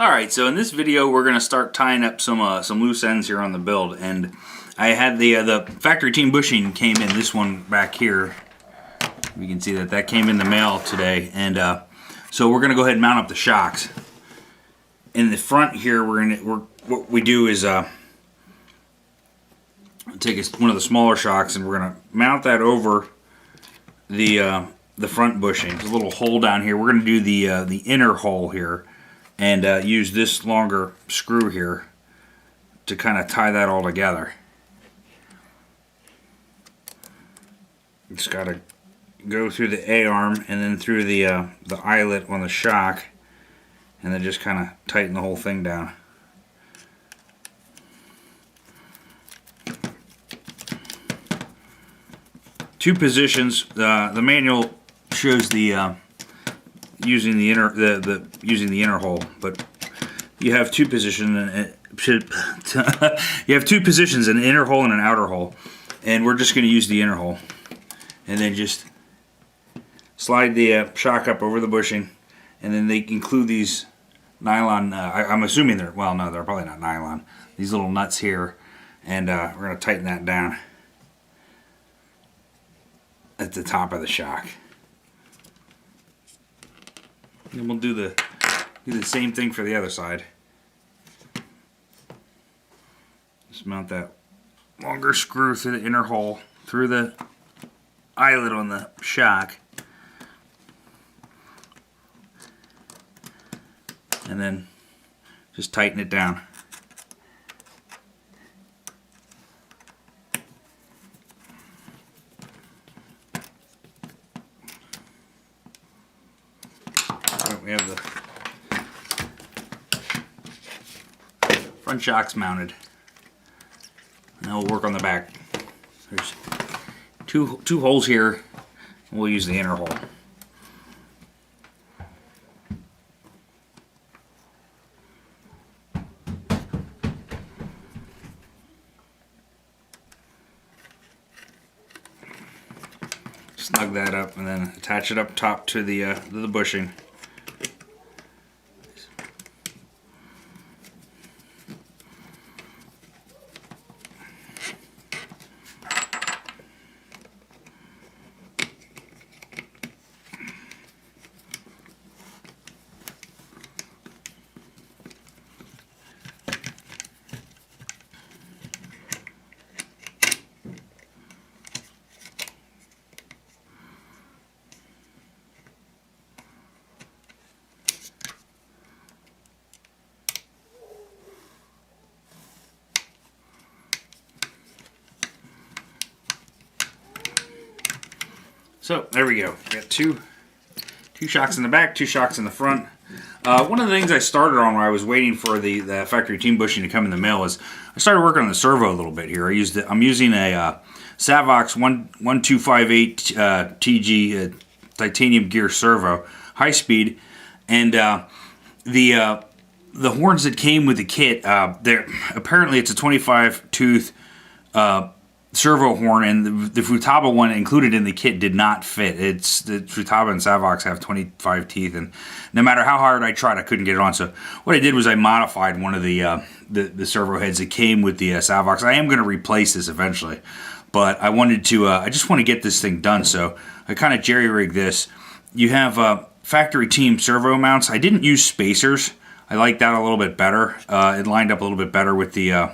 Alright, so in this video we're going to start tying up some loose ends here on the build, and I had the factory team bushing came in, this one back here. You can see that came in the mail today, and so we're going to go ahead and mount up the shocks. In the front here, what we do is take one of the smaller shocks and we're going to mount that over the front bushing. There's a little hole down here. We're going to do the inner hole here. And use this longer screw here to kind of tie that all together. Just got to go through the A-arm and then through the eyelet on the shock, and then just kind of tighten the whole thing down. Two positions. The manual shows the using the inner hole, but you have two positions, and you have two positions, an inner hole and an outer hole, and we're just going to use the inner hole, and then just slide the shock up over the bushing, and then they include these nylon. I'm assuming they're they're probably not nylon. These little nuts here, and we're going to tighten that down at the top of the shock. And we'll do the same thing for the other side. Just mount that longer screw through the inner hole, through the eyelet on the shock, and then just tighten it down. We have the front shocks mounted. Now we'll work on the back. There's two holes here. We'll use the inner hole. Snug that up and then attach it up top to the bushing. So there we go. We got two shocks in the back, two shocks in the front. One of the things I started on when I was waiting for the factory team bushing to come in the mail is I started working on the servo a little bit here. I'm using a Savox 1258 TG titanium gear servo, high speed, and the horns that came with the kit, apparently it's a 25 tooth servo horn, and the Futaba one included in the kit did not fit. It's the Futaba and Savox have 25 teeth, and no matter how hard I tried, I couldn't get it on. So what I did was I modified one of the servo heads that came with the Savox. I am going to replace this eventually, but I wanted to. I just want to get this thing done, so I kind of jerry-rigged this. You have factory team servo mounts. I didn't use spacers. I like that a little bit better. It lined up a little bit better with the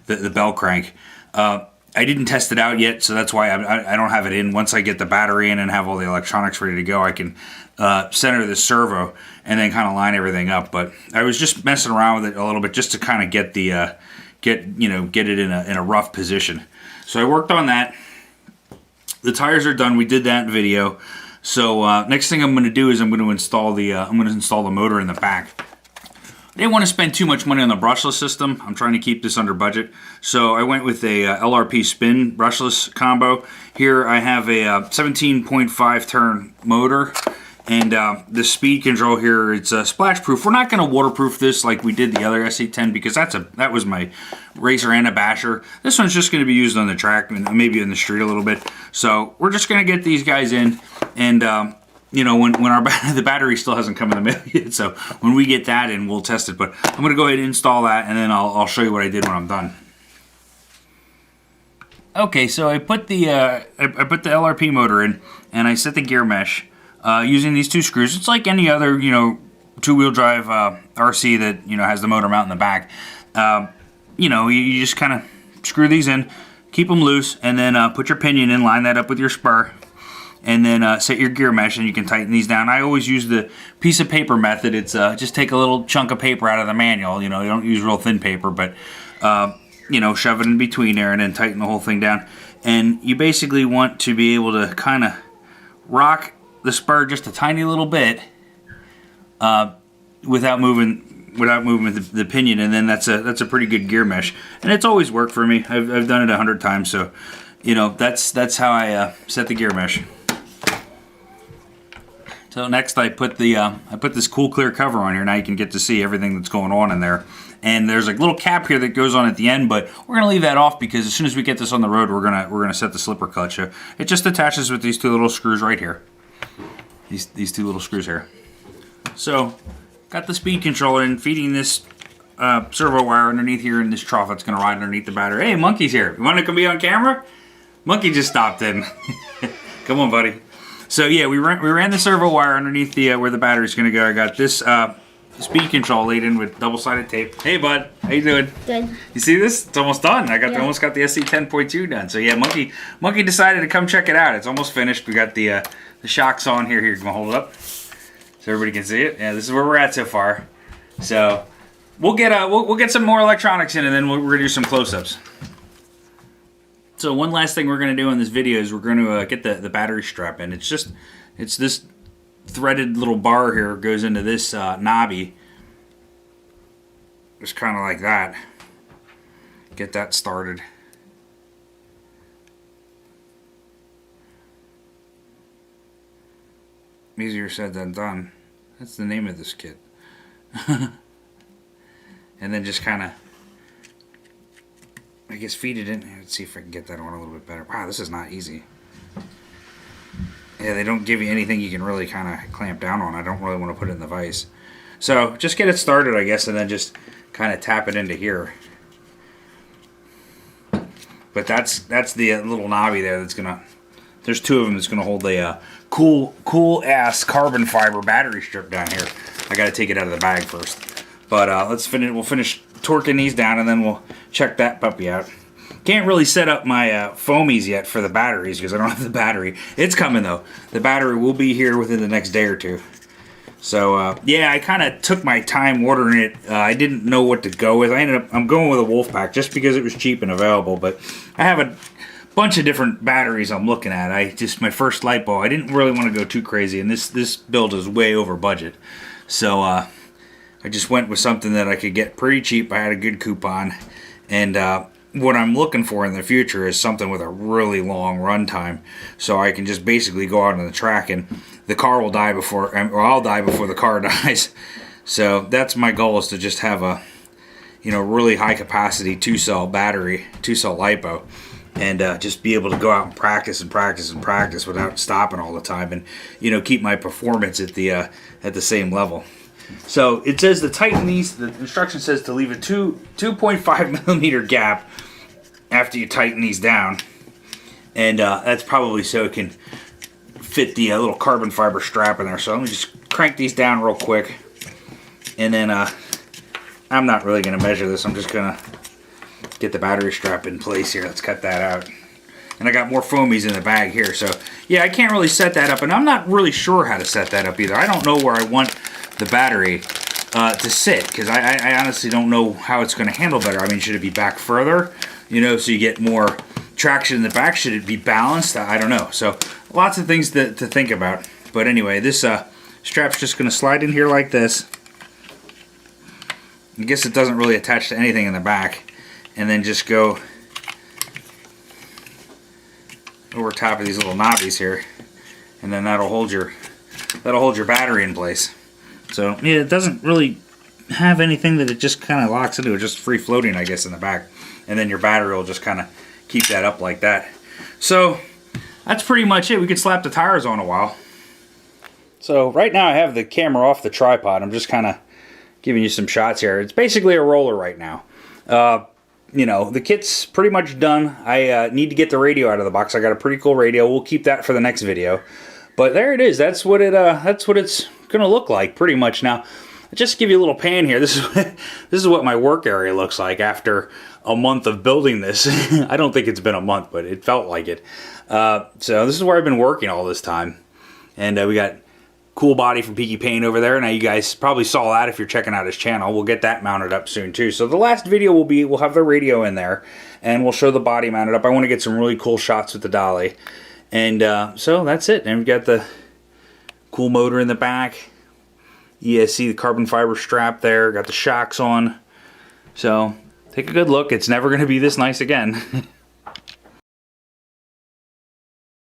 bell crank. I didn't test it out yet, so that's why I don't have it in. Once I get the battery in and have all the electronics ready to go, I can center the servo and then kind of line everything up. But I was just messing around with it a little bit just to kind of get it in a rough position. So I worked on that. The tires are done. We did that in video. So next thing I'm going to do is I'm going to install the motor in the back. I didn't want to spend too much money on the brushless system. I'm trying to keep this under budget. So I went with a LRP spin brushless combo. Here I have a 17.5 turn motor, and the speed control here, it's splash proof. We're not going to waterproof this like we did the other SC10 because that was my racer and a basher. This one's just going to be used on the track and maybe in the street a little bit. So we're just going to get these guys in and you know, when our the battery still hasn't come in the mail yet. So when we get that in, we'll test it. But I'm going to go ahead and install that, and then I'll show you what I did when I'm done. Okay, so I put the I put the LRP motor in, and I set the gear mesh using these 2 screws. It's like any other, you know, 2-wheel drive RC that, you know, has the motor mount in the back. You know, you just kind of screw these in, keep them loose, and then put your pinion in, line that up with your spur, and then set your gear mesh, and you can tighten these down. I always use the piece of paper method. It's just take a little chunk of paper out of the manual. You know, you don't use real thin paper, but you know, shove it in between there and then tighten the whole thing down. And you basically want to be able to kind of rock the spur just a tiny little bit without moving the pinion, and then that's a pretty good gear mesh. And it's always worked for me. I've done it 100 times, so you know, that's how I set the gear mesh. So next I put this cool clear cover on here. Now you can get to see everything that's going on in there. And there's a little cap here that goes on at the end, but we're gonna leave that off because as soon as we get this on the road, we're gonna set the slipper clutch. It just attaches with these 2 little screws right here. These 2 little screws here. So got the speed controller and feeding this servo wire underneath here in this trough that's gonna ride underneath the battery. Hey, Monkey's here. You wanna come be on camera? Monkey just stopped in. Come on, buddy. So yeah, we ran the servo wire underneath the where the battery's gonna go. I got this speed control laid in with double-sided tape. Hey, bud, how you doing? Good. You see this? It's almost done. Almost got the SC10.2 done. So yeah, Monkey decided to come check it out. It's almost finished. We got the shocks on here. Here, you can hold it up so everybody can see it. Yeah, this is where we're at so far. So we'll get some more electronics in, and then we're gonna do some close-ups. So one last thing we're gonna do in this video is we're gonna get the battery strap in. It's this threaded little bar here goes into this knobby. Just kind of like that. Get that started. Easier said than done. That's the name of this kit. And then just kind of, I guess, feed it in. Let's see if I can get that on a little bit better. Wow, this is not easy. Yeah, they don't give you anything you can really kind of clamp down on. I don't really want to put it in the vise. So just get it started, I guess, and then just kind of tap it into here. But that's the little knobby there that's gonna. There's 2 of them that's gonna hold a cool ass carbon fiber battery strip down here. I got to take it out of the bag first. But let's finish. We'll finish torquing these down, and then we'll check that puppy out. Can't really set up my foamies yet for the batteries because I don't have the battery. It's coming though. The battery will be here within the next day or 2. So yeah, I kind of took my time ordering it. I didn't know what to go with. I'm going with a Wolfpack just because it was cheap and available. But I have a bunch of different batteries I'm looking at. My first light bulb. I didn't really want to go too crazy, and this build is way over budget. So I just went with something that I could get pretty cheap. I had a good coupon, and what I'm looking for in the future is something with a really long run time, so I can just basically go out on the track and the car will die before, or I'll die before the car dies. So that's my goal, is to just have a, you know, really high capacity 2-cell battery, 2-cell LiPo, and just be able to go out and practice and practice and practice without stopping all the time, and you know, keep my performance at the same level. So it says to tighten these. The instruction says to leave a 2.5 millimeter gap after you tighten these down, and that's probably so it can fit the little carbon fiber strap in there. So let me just crank these down real quick, and then I'm not really going to measure this. I'm just going to get the battery strap in place here. Let's cut that out. And I got more foamies in the bag here. So yeah, I can't really set that up, and I'm not really sure how to set that up either. I don't know where I want the battery to sit, because I honestly don't know how it's going to handle better. I mean, should it be back further, you know, so you get more traction in the back? Should it be balanced? I don't know. So lots of things to think about. But anyway, this strap's just going to slide in here like this. I guess it doesn't really attach to anything in the back, and then just go over top of these little knobbies here, and then that'll hold your battery in place. So yeah, it doesn't really have anything that it just kind of locks into. It's just free floating, I guess, in the back, and then your battery will just kind of keep that up like that. So that's pretty much it. We could slap the tires on a while. So right now I have the camera off the tripod. I'm just kind of giving you some shots here. It's basically a roller right now. You know, the kit's pretty much done. I need to get the radio out of the box. I got a pretty cool radio. We'll keep that for the next video. But there it is. That's what it's gonna look like pretty much. Now, just to give you a little pan here. This is what my work area looks like after a month of building this. I don't think it's been a month, but it felt like it. So this is where I've been working all this time. And we got cool body from Peaky Paint over there. Now you guys probably saw that if you're checking out his channel. We'll get that mounted up soon too. So the last video we'll have the radio in there and we'll show the body mounted up. I want to get some really cool shots with the dolly. And so that's it. And we've got the cool motor in the back. ESC, the carbon fiber strap there. Got the shocks on. So take a good look. It's never going to be this nice again.